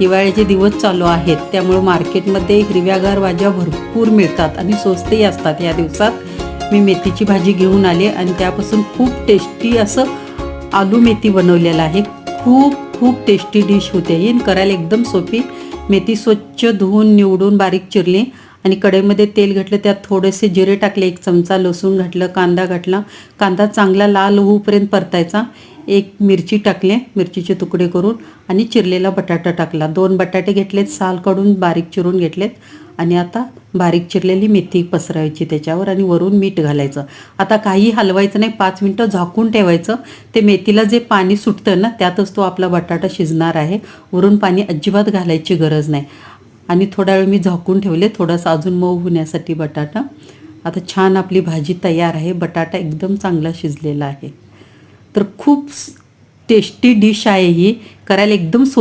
हिवाळ्याचे दिवस चालू आहेत, त्यामुळे मार्केटमध्ये हिरव्यागार भाज्या भरपूर मिळतात आणि स्वस्तही असतात. या दिवसात मी मेथीची भाजी घेऊन आले आणि त्यापासून खूप टेस्टी असं आलू मेथी बनवलेलं आहे. खूप खूप टेस्टी डिश होते ही, करायला एकदम सोपी. मेथी स्वच्छ धुवून निवडून बारीक चिरली आणि कढईमध्ये तेल घातलं, त्यात थोडेसे जिरे टाकले, 1 चमचा लसूण घातलं, कांदा घातला. कांदा चांगला लाल होऊपर्यंत परतायचा. 1 मिरची टाकले, मिरचीचे तुकडे करून, आणि चिरलेला बटाटा टाकला. 2 बटाटे घेतलेत, साल काढून बारीक चिरून घेतलेत. आणि आता बारीक चिरलेली मेथी पसरायची त्याच्यावर आणि वरून मीठ घालायचं. आता काही हलवायचं नाही, 5 मिनटं झाकून ठेवायचं. ते मेथीला जे पाणी सुटतं ना, त्यातच तो आपला बटाटा शिजणार आहे. वरून पाणी अजिबात घालायची गरज नाही. आणि थोडा वेळ मी झाकून ठेवले, थोडासा अजून मऊ होण्यासाठी बटाटा. आता छान आपली भाजी तयार आहे. बटाटा एकदम चांगला शिजलेला आहे. तर खूप टेस्टी डिश आहे ही, करायला एकदम